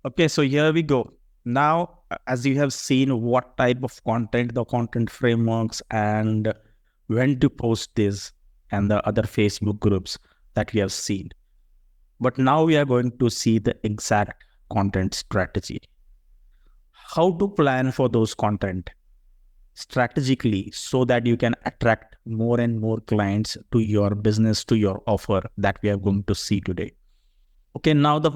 Okay, so here we go. Now, as you have seen what type of content, the content frameworks, and when to post this, and the other Facebook groups that we have seen. But now we are going to see the exact content strategy. How to plan for those content strategically so that you can attract more and more clients to your business, to your offer that we are going to see today. Okay, now the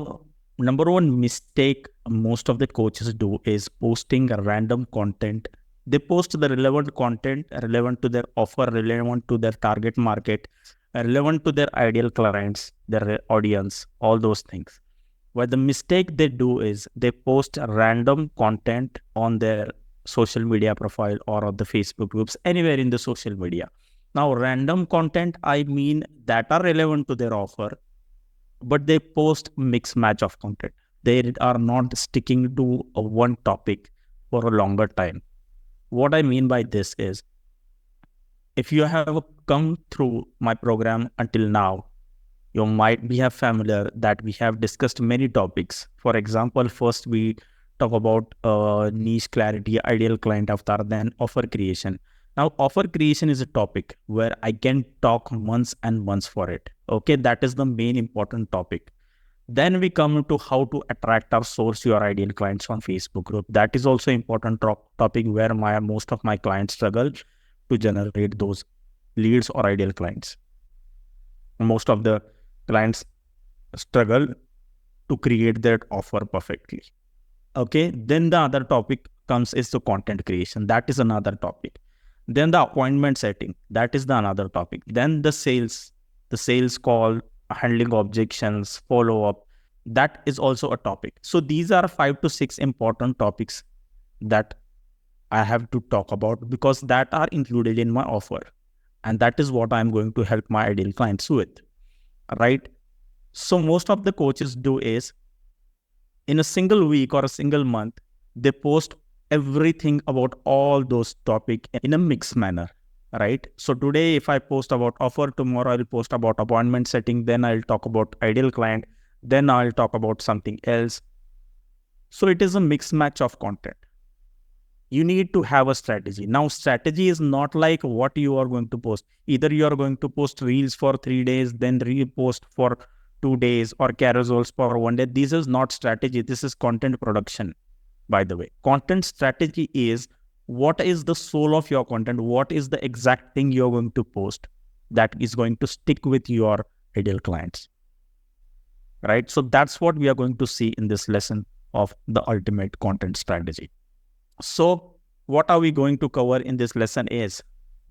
number one mistake most of the coaches do is posting a random content. They post the relevant content, relevant to their offer, relevant to their target market, relevant to their ideal clients, their audience, all those things. But the mistake they do is they post random content on their social media profile or on the Facebook groups, anywhere in the social media. Now, random content, I mean that are relevant to their offer, but they post mix match of content. They are not sticking to a one topic for a longer time. What I mean by this is, if you have come through my program until now, you might be have familiar that we have discussed many topics. For example, first we talk about niche clarity, ideal client avatar, then offer creation. Now, offer creation is a topic where I can talk months and months for it. Okay, that is the main important topic. Then we come to how to attract or source your ideal clients on Facebook group. That is also important topic where most of my clients struggle to generate those leads or ideal clients. Most of the clients struggle to create that offer perfectly. Okay, then the other topic comes is the content creation. That is another topic. Then the appointment setting. That is the another topic. Then the sales call, handling objections, follow up. That is also a topic. So these are 5 to 6 important topics that I have to talk about because that are included in my offer. And that is what I'm going to help my ideal clients with. Right? So most of the coaches do is in a single week or a single month, they post everything about all those topics in a mixed manner, right? So today, if I post about offer, tomorrow I'll post about appointment setting, then I'll talk about ideal client, then I'll talk about something else. So it is a mixed match of content. You need to have a strategy. Now, strategy is not like what you are going to post. Either you are going to post reels for 3 days, then repost for 2 days, or carousels for 1 day. This is not strategy. This is content production, by the way. Content strategy is what is the soul of your content? What is the exact thing you're going to post that is going to stick with your ideal clients, right? So that's what we are going to see in this lesson of the ultimate content strategy. So what are we going to cover in this lesson is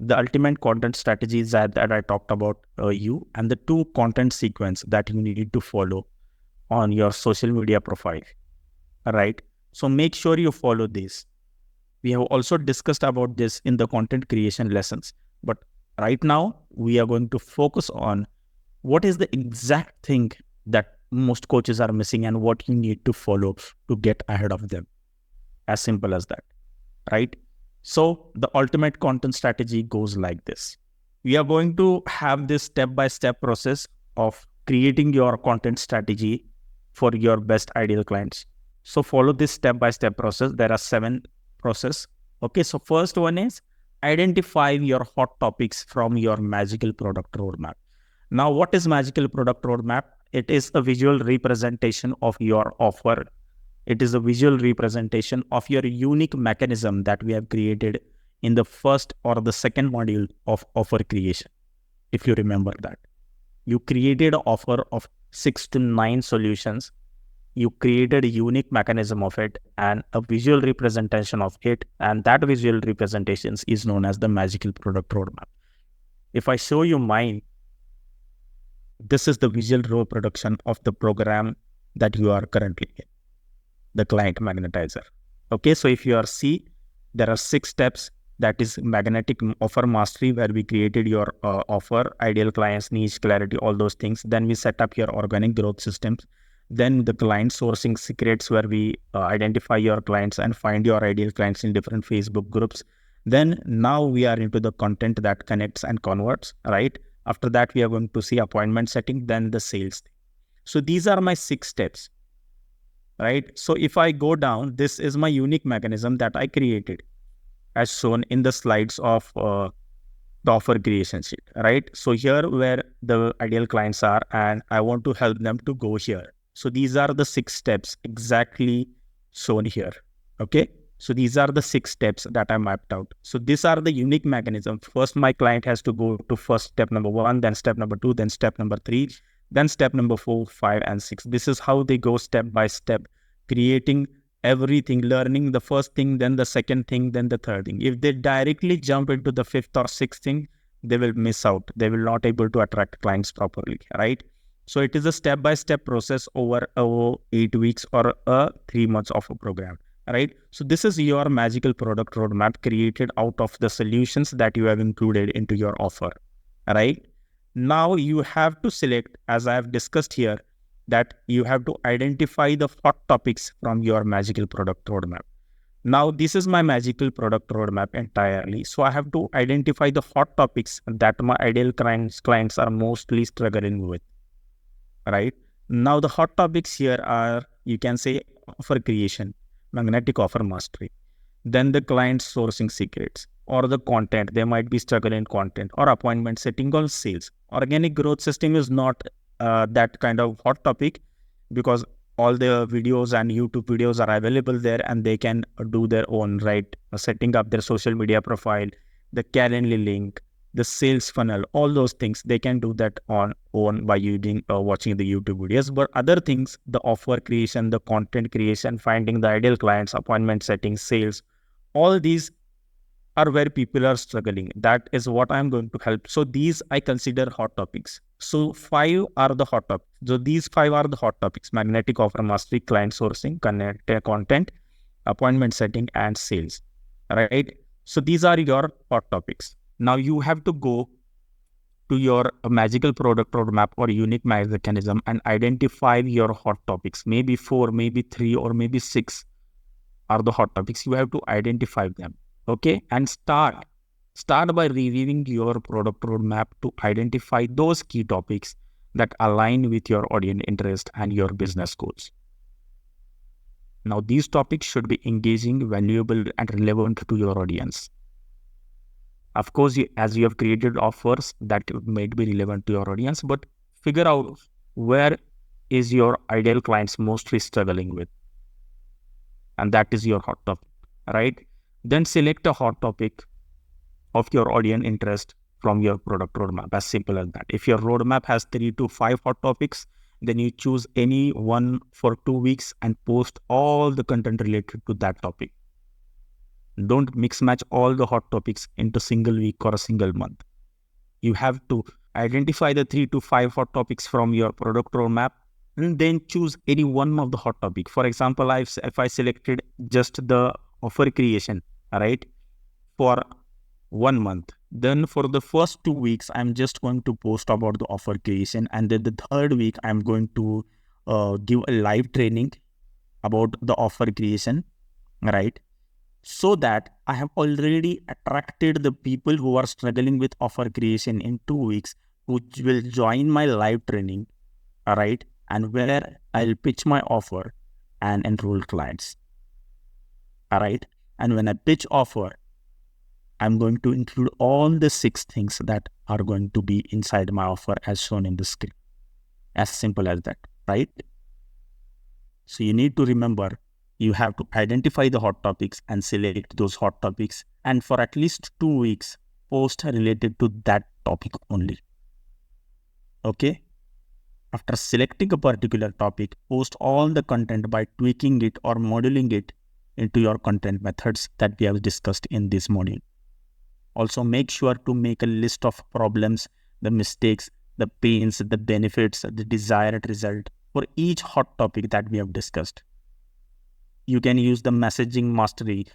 the ultimate content strategies that I talked about you and the 2 content sequence that you need to follow on your social media profile, right? So make sure you follow this. We have also discussed about this in the content creation lessons, but right now we are going to focus on what is the exact thing that most coaches are missing and what you need to follow to get ahead of them. As simple as that, right? So the ultimate content strategy goes like this. We are going to have this step-by-step process of creating your content strategy for your best ideal clients. So follow this step-by-step process. There are 7 process. Okay, so first one is identify your hot topics from your magical product roadmap. Now, what is magical product roadmap? It is a visual representation of your offer. It is a visual representation of your unique mechanism that we have created in the first or the second module of offer creation. If you remember that, you created an offer of 6 to 9 solutions. You created a unique mechanism of it and a visual representation of it. And that visual representation is known as the magical product roadmap. If I show you mine, this is the visual reproduction of the program that you are currently in, the client magnetizer. Okay, so if you are see, there are 6 steps. That is magnetic offer mastery, where we created your offer, ideal clients, niche clarity, all those things. Then we set up your organic growth systems. Then the client sourcing secrets, where we identify your clients and find your ideal clients in different Facebook groups. Then now we are into the content that connects and converts, right? After that, we are going to see appointment setting, then the sales. So these are my 6 steps. right? So if I go down, this is my unique mechanism that I created as shown in the slides of the offer creation sheet, right? So here where the ideal clients are, and I want to help them to go here. So these are the 6 steps exactly shown here. Okay. So these are the 6 steps that I mapped out. So these are the unique mechanism. First, my client has to go to first step number 1, then step number 2, then step number 3, then step number 4, 5, and 6. This is how they go step by step, creating everything, learning the first thing, then the second thing, then the third thing. If they directly jump into the fifth or sixth thing, they will miss out. They will not able to attract clients properly, right? So it is a step-by-step process over 8 weeks or 3 months of a program, right? So this is your magical product roadmap created out of the solutions that you have included into your offer, right? Now you have to select, as I have discussed here, that you have to identify the hot topics from your magical product roadmap. Now, this is my magical product roadmap entirely. So I have to identify the hot topics that my ideal clients are mostly struggling with, right? Now, the hot topics here are, you can say, offer creation, magnetic offer mastery, then the client sourcing secrets, or the content. They might be struggling in content, or appointment setting, or sales. Organic growth system is not that kind of hot topic, because all the videos and YouTube videos are available there, and they can do their own, right? Setting up their social media profile, the Calendly link, the sales funnel, all those things, they can do that on own by using watching the YouTube videos. But other things, the offer creation, the content creation, finding the ideal clients, appointment setting, sales, all these are where people are struggling. That is what I'm going to help. So these I consider hot topics. So 5 are the hot topics. So these 5 are the hot topics: magnetic offer mastery, client sourcing, content, appointment setting, and sales, right? So these are your hot topics. Now you have to go to your magical product roadmap or unique mechanism and identify your hot topics. Maybe 4, maybe 3, or maybe 6 are the hot topics. You have to identify them. Okay. And start by reviewing your product roadmap to identify those key topics that align with your audience interest and your business goals. Now, these topics should be engaging, valuable, and relevant to your audience. Of course, as you have created offers that might be relevant to your audience, but figure out where is your ideal clients mostly struggling with. And that is your hot topic, right? Then select a hot topic of your audience interest from your product roadmap. As simple as that. If your roadmap has 3 to 5 hot topics, then you choose any one for 2 weeks and post all the content related to that topic. Don't mix match all the hot topics into single week or a single month. You have to identify the 3 to 5 hot topics from your product roadmap and then choose any one of the hot topic. For example, if I selected just the offer creation, right, for 1 month, then for the first 2 weeks, I'm just going to post about the offer creation. And then the third week, I'm going to give a live training about the offer creation, right? So that I have already attracted the people who are struggling with offer creation in 2 weeks, who will join my live training, all right, and where I'll pitch my offer and enroll clients, all right. And when I pitch offer, I'm going to include all the 6 things that are going to be inside my offer as shown in the screen. As simple as that, right? So you need to remember, you have to identify the hot topics and select those hot topics. And for at least 2 weeks, post related to that topic only. Okay. After selecting a particular topic, post all the content by tweaking it or modeling it into your content methods that we have discussed in this module. Also, make sure to make a list of problems, the mistakes, the pains, the benefits, the desired result for each hot topic that we have discussed. You can use the messaging mastery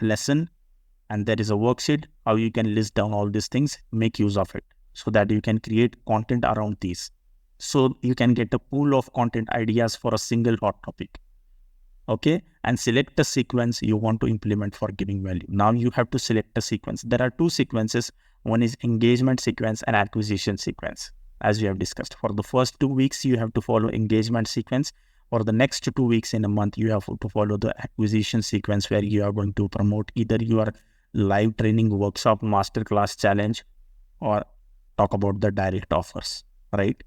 lesson, and there is a worksheet how you can list down all these things. Make use of it so that you can create content around these. So you can get a pool of content ideas for a single hot topic. Okay, and select the sequence you want to implement for giving value. Now you have to select a sequence. There are 2 sequences. One is engagement sequence and acquisition sequence, as we have discussed. For the first 2 weeks, you have to follow engagement sequence. for the next 2 weeks in a month, you have to follow the acquisition sequence where you are going to promote either your live training workshop, masterclass challenge, or talk about the direct offers, right?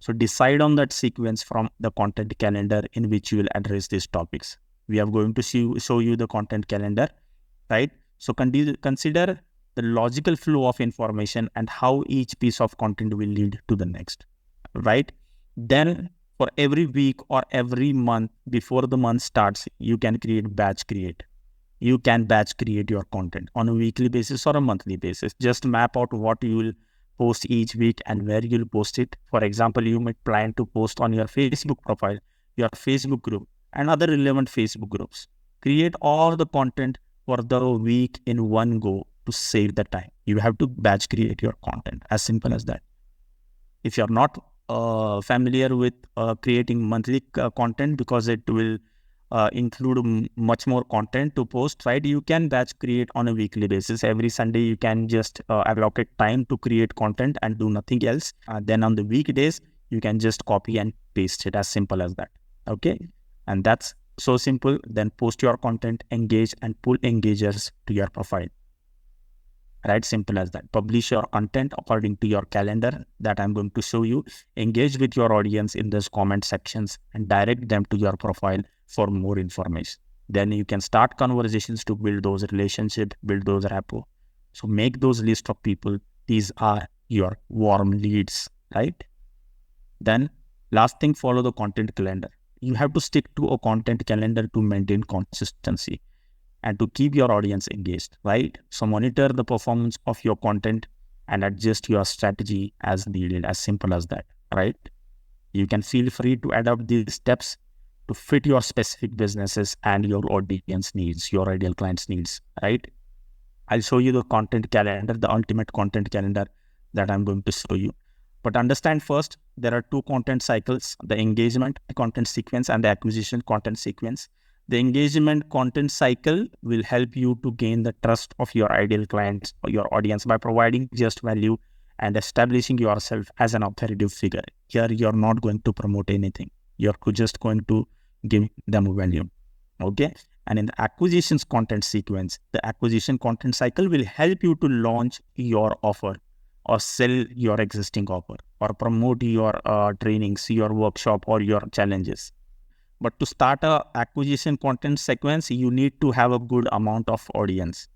So decide on that sequence from the content calendar in which you will address these topics. We are going to show you the content calendar, right? So consider the logical flow of information and how each piece of content will lead to the next, right? Then for every week or every month before the month starts, you can batch create. You can batch create your content on a weekly basis or a monthly basis. Just map out what you will post each week and where you'll post it. For example, you might plan to post on your Facebook profile, your Facebook group, and other relevant Facebook groups. Create all the content for the week in one go to save the time. You have to batch create your content, as simple as that. If you're not familiar with creating monthly content, because it will include much more content to post, right? You can batch create on a weekly basis. Every Sunday, you can just allocate time to create content and do nothing else. Then on the weekdays, you can just copy and paste it, as simple as that. Okay. And that's so simple. Then post your content, engage, and pull engagers to your profile. Right? Simple as that. Publish your content according to your calendar that I'm going to show you. Engage with your audience in those comment sections and direct them to your profile for more information. Then you can start conversations to build those relationships, build those rapport. So make those list of people. These are your warm leads, right? Then last thing, follow the content calendar. You have to stick to a content calendar to maintain consistency and to keep your audience engaged, right? So monitor the performance of your content and adjust your strategy as needed, as simple as that, right? You can feel free to adapt these steps to fit your specific businesses and your audience needs, your ideal clients' needs, right? I'll show you the content calendar, the ultimate content calendar that I'm going to show you. But understand first, there are two content cycles, the engagement content sequence and the acquisition content sequence. The engagement content cycle will help you to gain the trust of your ideal clients or your audience by providing just value and establishing yourself as an authoritative figure. Here, you're not going to promote anything. You're just going to give them value. Okay. And in the acquisitions content sequence, the acquisition content cycle will help you to launch your offer or sell your existing offer or promote your trainings, your workshop, or your challenges. But to start a acquisition content sequence, you need to have a good amount of audience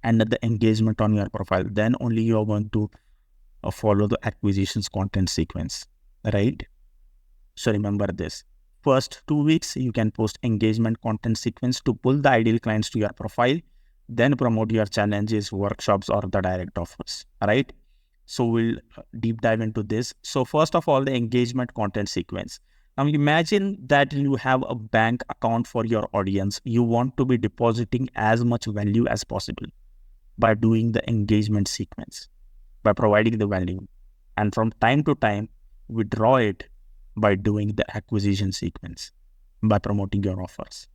and the engagement on your profile. Then only you are going to follow the acquisitions content sequence, right? So remember this. First 2 weeks, you can post engagement content sequence to pull the ideal clients to your profile, then promote your challenges, workshops, or the direct offers, right? So we'll deep dive into this. So first of all, the engagement content sequence. Now imagine that you have a bank account for your audience. You want to be depositing as much value as possible by doing the engagement sequence, by providing the value. And from time to time, withdraw it by doing the acquisition sequence, by promoting your offers,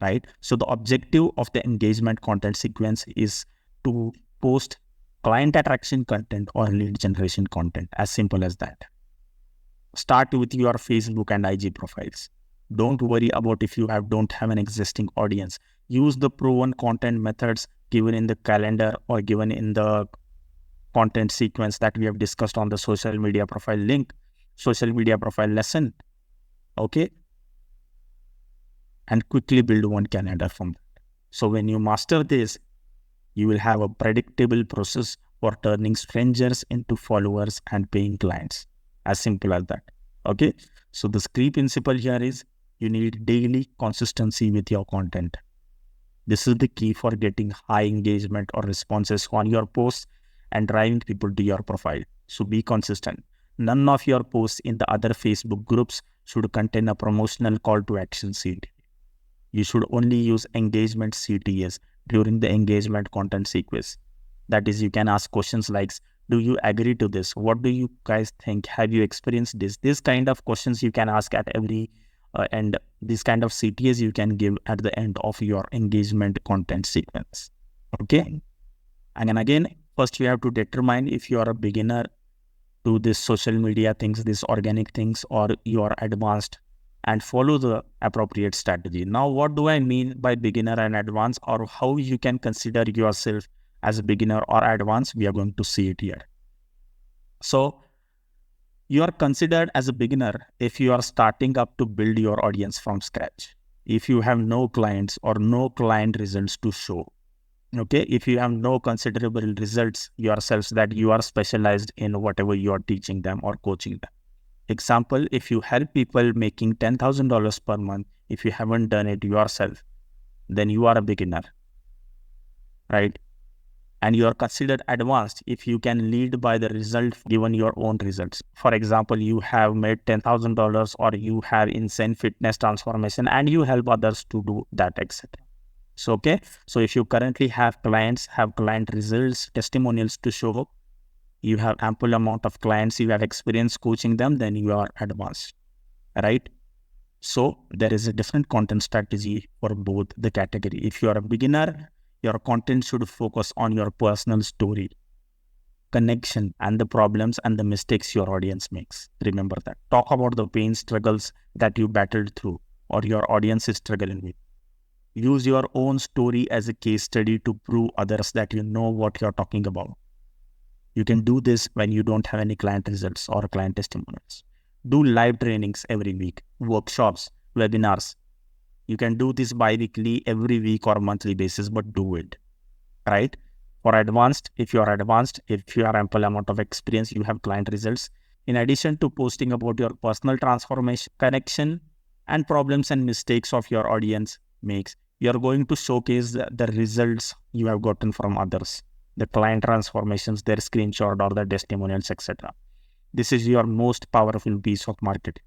right? So the objective of the engagement content sequence is to post client attraction content or lead generation content, as simple as that. Start with your Facebook and IG profiles. Don't worry about if you don't have an existing audience. Use the proven content methods given in the calendar or given in the content sequence that we have discussed on the social media profile link, social media profile lesson. Okay. And quickly build one calendar from that. So when you master this, you will have a predictable process for turning strangers into followers and paying clients. As simple as that. Okay. So the key principle here is you need daily consistency with your content. This is the key for getting high engagement or responses on your posts and driving people to your profile. So be consistent. None of your posts in the other Facebook groups should contain a promotional call to action CTA. You should only use engagement CTAs during the engagement content sequence. That is, you can ask questions like, do you agree to this? What do you guys think? Have you experienced this? This kind of questions you can ask at every and this kind of CTAs you can give at the end of your engagement content sequence. Okay. And then again, first you have to determine if you are a beginner to this social media things, these organic things, or you are advanced and follow the appropriate strategy. Now, what do I mean by beginner and advanced, or how you can consider yourself as a beginner or advanced? We are going to see it here. So you are considered as a beginner if you are starting up to build your audience from scratch. If you have no clients or no client results to show. Okay, if you have no considerable results yourselves that you are specialized in whatever you are teaching them or coaching them. Example, if you help people making $10,000 per month, if you haven't done it yourself, then you are a beginner, right? And you are considered advanced if you can lead by the result given your own results. For example, you have made $10,000 or you have insane fitness transformation and you help others to do that, etc. So, okay. So if you currently have clients, have client results, testimonials to show, you have ample amount of clients, you have experience coaching them, then you are advanced, right? So there is a different content strategy for both the category. If you are a beginner, your content should focus on your personal story, connection, and the problems and the mistakes your audience makes. Remember that. Talk about the pain, struggles that you battled through or your audience is struggling with. Use your own story as a case study to prove others that you know what you're talking about. You can do this when you don't have any client results or client testimonials. Do live trainings every week, workshops, webinars. You can do this bi-weekly, every week or monthly basis, but do it, right? For advanced, if you are ample amount of experience, you have client results. In addition to posting about your personal transformation, connection, and problems and mistakes of your audience makes, you are going to showcase the results you have gotten from others, the client transformations, their screenshot or the testimonials, etc. This is your most powerful piece of marketing.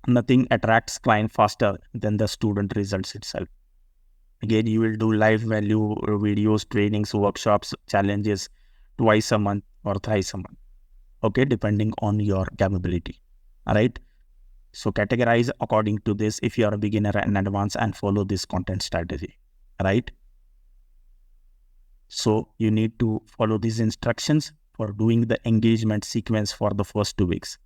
Nothing attracts client faster than the student results itself. Again, you will do live value videos, trainings, workshops, challenges twice a month or thrice a month. Okay, depending on your capability. All right. So categorize according to this if you are a beginner and advanced and follow this content strategy, right? So you need to follow these instructions for doing the engagement sequence for the first 2 weeks.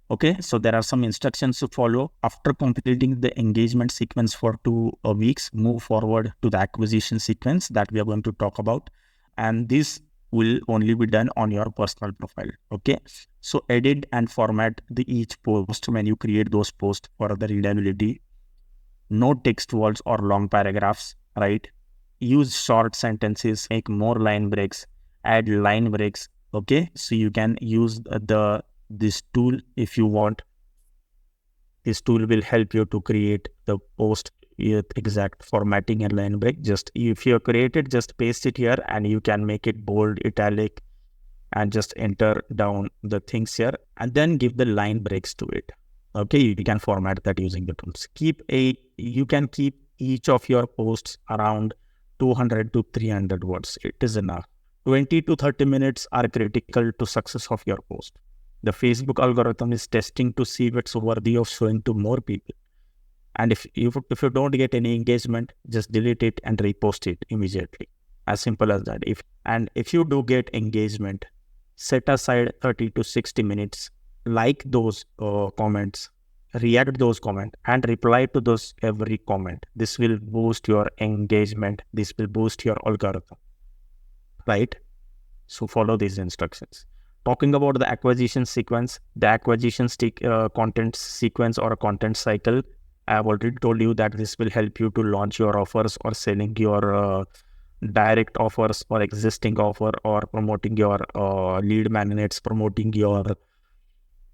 Okay, so there are some instructions to follow. After completing the engagement sequence for 2 weeks, move forward to the acquisition sequence that we are going to talk about. And this will only be done on your personal profile. Okay, so edit and format each post when you create those posts for the readability. No text words or long paragraphs, right? Use short sentences, make more line breaks, add line breaks. Okay, so you can use this tool if you want. This tool will help you to create the post with exact formatting and line break. Just if you create it, just paste it here and you can make it bold, italic, and just enter down the things here and then give the line breaks to it. Okay, you can format that using the tools. You can keep each of your posts around 200 to 300 words. It is enough. 20 to 30 minutes are critical to success of your post. The Facebook algorithm is testing to see if it's worthy of showing to more people. And if you don't get any engagement, just delete it and repost it immediately. As simple as that. If you do get engagement, set aside 30 to 60 minutes, like those comments, react to those comments, and reply to those every comment. This will boost your engagement. This will boost your algorithm, right? So follow these instructions. Talking about the acquisition sequence, the acquisition content sequence or a content cycle, I have already told you that this will help you to launch your offers or selling your direct offers or existing offer or promoting your lead magnets, promoting your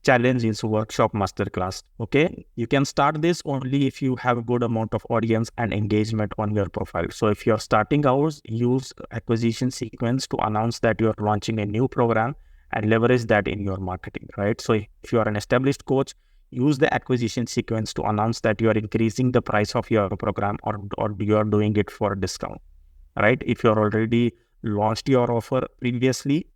challenge is workshop masterclass. Okay, you can start this only if you have a good amount of audience and engagement on your profile. So if you're starting out, use acquisition sequence to announce that you're launching a new program and leverage that in your marketing, right? So if you are an established coach, use the acquisition sequence to announce that you are increasing the price of your program or you are doing it for a discount, right? If you're already launched your offer previously,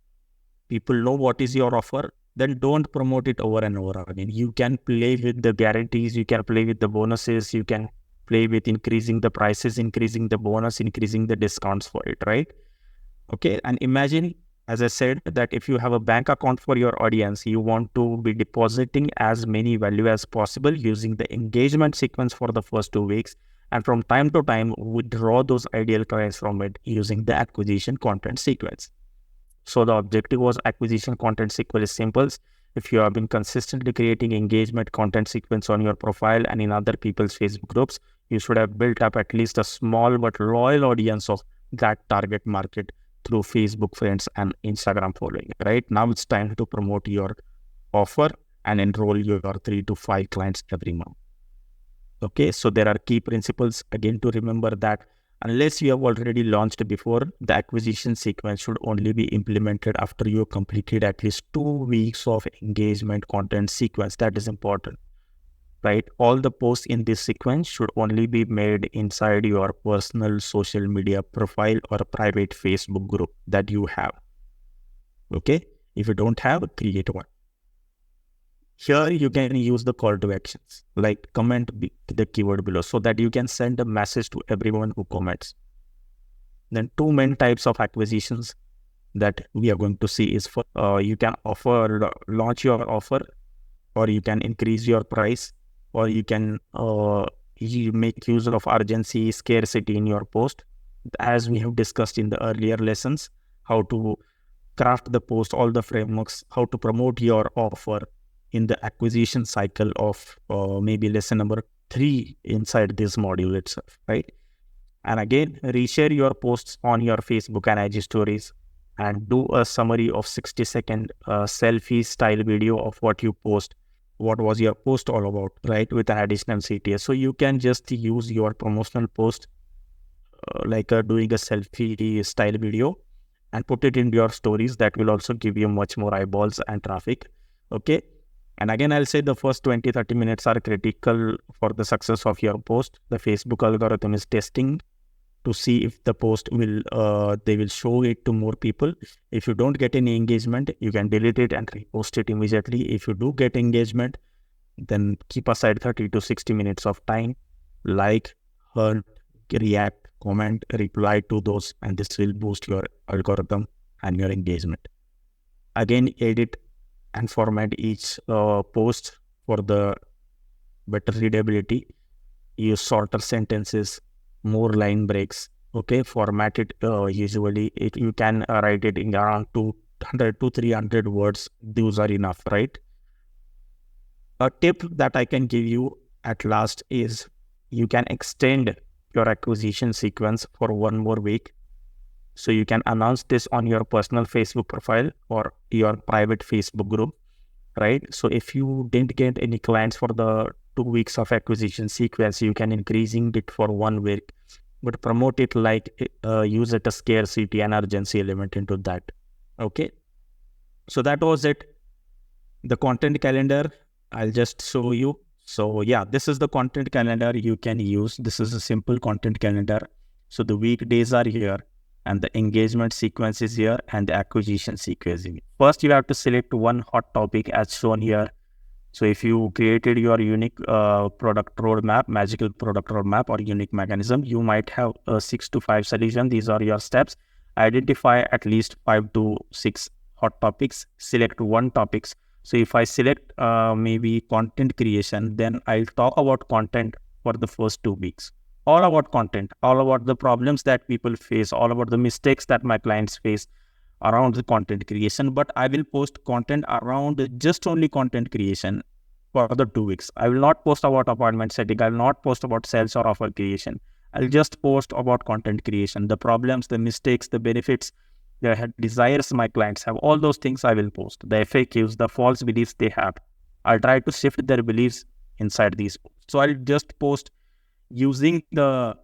people know what is your offer, then don't promote it over and over again. You can play with the guarantees, you can play with the bonuses, you can play with increasing the prices, increasing the bonus, increasing the discounts for it, right? Okay, and imagine as I said, that if you have a bank account for your audience, you want to be depositing as many value as possible using the engagement sequence for the first 2 weeks. And from time to time, withdraw those ideal clients from it using the acquisition content sequence. So the objective was acquisition content sequence is simple. If you have been consistently creating engagement content sequence on your profile and in other people's Facebook groups, you should have built up at least a small but loyal audience of that target market through Facebook friends and Instagram following. Right now, it's time to promote your offer and enroll your 3 to 5 clients every month. Okay, so there are key principles again to remember that unless you have already launched before, the acquisition sequence should only be implemented after you have completed at least 2 weeks of engagement content sequence. That is important, right? All the posts in this sequence should only be made inside your personal social media profile or a private Facebook group that you have. Okay, if you don't have, create one. Here you can use the call to actions, like comment the keyword below, so that you can send a message to everyone who comments. Then 2 main types of acquisitions that we are going to see is for you can launch your offer, or you can increase your price, or you can you make use of urgency, scarcity in your post. As we have discussed in the earlier lessons, how to craft the post, all the frameworks, how to promote your offer in the acquisition cycle of maybe lesson number 3 inside this module itself, right? And again, reshare your posts on your Facebook and IG stories and do a summary of 60-second selfie style video of what you post. What was your post all about, right? With an additional CTS. So you can just use your promotional post like doing a selfie style video and put it in your stories. That will also give you much more eyeballs and traffic. Okay. And again, I'll say the first 20-30 minutes are critical for the success of your post. The Facebook algorithm is testing to see if the post will, they will show it to more people. If you don't get any engagement, you can delete it and repost it immediately. If you do get engagement, then keep aside 30 to 60 minutes of time, like, heart, react, comment, reply to those, and this will boost your algorithm and your engagement. Again, edit and format each post for the better readability. Use shorter sentences, more line breaks. Okay, format it usually you can write it in around 200 to 300 words. Those are enough, right? A tip that I can give you at last is you can extend your acquisition sequence for 1 more week. So you can announce this on your personal Facebook profile or your private Facebook group, right? So if you didn't get any clients for the 2 weeks of acquisition sequence, you can increasing it for 1 week, but promote it like use it a scarcity and urgency element into that. Okay. So that was it. The content calendar, I'll just show you. So yeah, this is the content calendar you can use. This is a simple content calendar. So the weekdays are here and the engagement sequence is here and the acquisition sequence is here. First, you have to select one hot topic as shown here. So if you created your unique product roadmap, magical product roadmap or unique mechanism, you might have 6 to 5 solutions. These are your steps. Identify at least 5 to 6 hot topics. Select one topics. So if I select maybe content creation, then I'll talk about content for the first 2 weeks. All about content, all about the problems that people face, all about the mistakes that my clients face around the content creation. But I will post content around just only content creation for the 2 weeks. I will not post about appointment setting. I will not post about sales or offer creation. I'll just post about content creation, the problems, the mistakes, the benefits, the desires my clients have. All those things I will post. The FAQs, the false beliefs they have. I'll try to shift their beliefs inside these posts. So I'll just post using the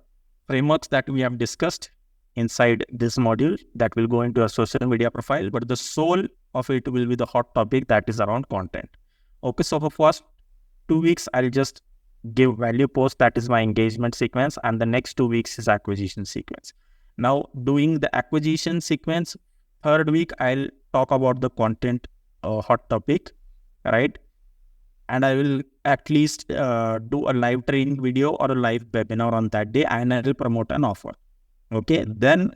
frameworks that we have discussed inside this module that will go into a social media profile, but the soul of it will be the hot topic that is around content. Okay, so for first 2 weeks, I'll just give value post, that is my engagement sequence, and the next 2 weeks is acquisition sequence. Now, doing the acquisition sequence, 3rd week, I'll talk about the content hot topic, right? And I will at least do a live training video or a live webinar on that day, and I will promote an offer. Okay, then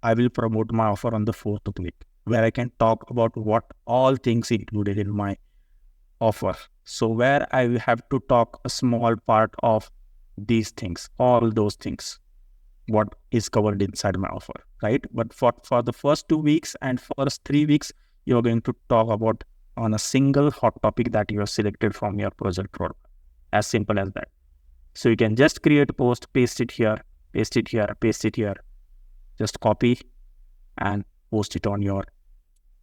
I will promote my offer on the 4th week. where I can talk about what all things included in my offer. So where I have to talk a small part of these things, all those things, what is covered inside my offer, right? But for the first 2 weeks and first 3 weeks, you're going to talk about on a single hot topic that you have selected from your project roadmap. As simple as that. So you can just create a post, paste it here, paste it here, paste it here. Just copy and post it on your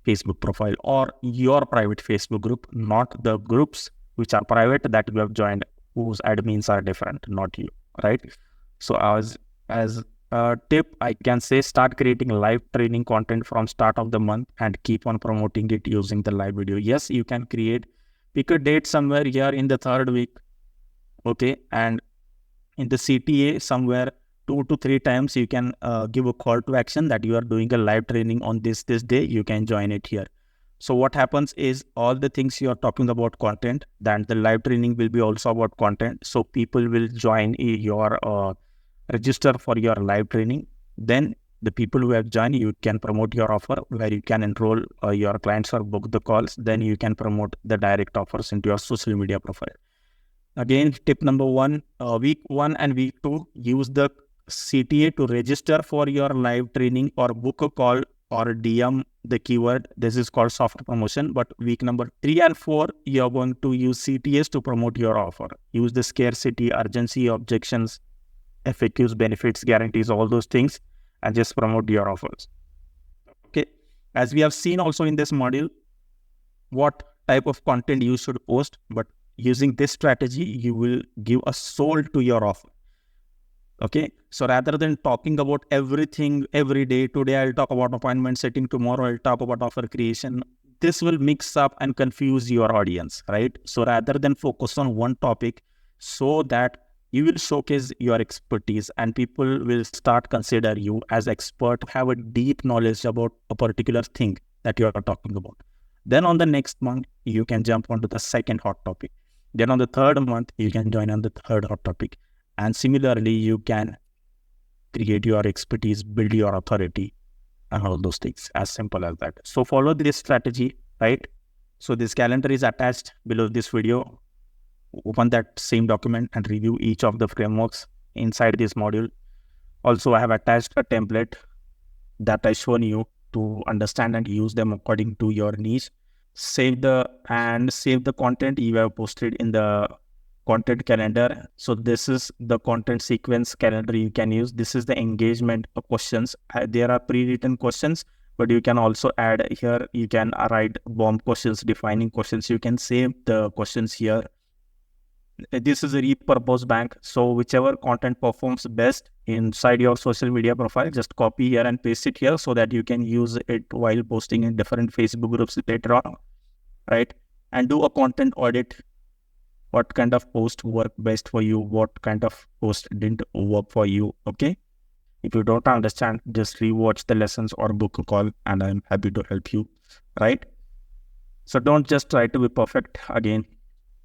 Facebook profile or your private Facebook group, not the groups which are private that you have joined, whose admins are different, not you, right? So as a tip, I can say start creating live training content from start of the month and keep on promoting it using the live video. Yes, you can pick a date somewhere here in the 3rd week, okay, and in the CTA somewhere 2 to 3 times you can give a call to action that you are doing a live training on this day, you can join it here. So what happens is all the things you are talking about content, then the live training will be also about content. So people will join your register for your live training. Then the people who have joined, you can promote your offer where you can enroll your clients or book the calls. Then you can promote the direct offers into your social media profile. Again, tip number 1, week 1 and week 2, use the CTA to register for your live training or book a call or DM the keyword. This is called soft promotion. But week number 3 and 4, you're going to use CTAs to promote your offer. Use the scarcity, urgency, objections, FAQs, benefits, guarantees, all those things, and just promote your offers. Okay. As we have seen also in this module, what type of content you should post, but using this strategy, you will give a soul to your offer. Okay. So rather than talking about everything every day, today I'll talk about appointment setting, tomorrow I'll talk about offer creation. This will mix up and confuse your audience, right? So rather than focus on one topic, so that you will showcase your expertise and people will start consider you as expert, have a deep knowledge about a particular thing that you are talking about. Then on the next month, you can jump onto the second hot topic. Then on the 3rd month, you can join on the 3rd hot topic. And similarly, you can create your expertise, build your authority, and all those things. As simple as that. So follow this strategy, right? So this calendar is attached below this video. Open that same document and review each of the frameworks inside this module. Also, I have attached a template that I shown you to understand and use them according to your niche. Save the content you have posted in the content calendar. So this is the content sequence calendar you can use. This is the engagement questions. There are pre-written questions, but you can also add here, you can write bomb questions, defining questions. You can save the questions here. This is a repurpose bank. So whichever content performs best inside your social media profile, just copy here and paste it here so that you can use it while posting in different Facebook groups later on, right? And do a content audit. What kind of post worked best for you? What kind of post didn't work for you? Okay. If you don't understand, just rewatch the lessons or book a call and I'm happy to help you, right? So don't just try to be perfect. Again,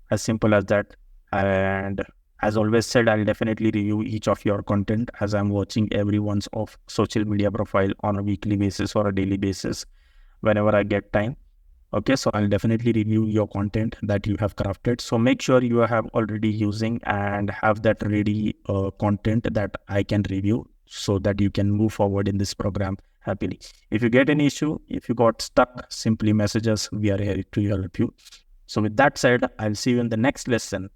as simple as that. And as always said, I'll definitely review each of your content as I'm watching everyone's of social media profile on a weekly basis or a daily basis whenever I get time. Okay, so I'll definitely review your content that you have crafted. So make sure you have already using and have that ready content that I can review so that you can move forward in this program happily. If you get an issue, if you got stuck, simply message us. We are here to help you. So with that said, I'll see you in the next lesson.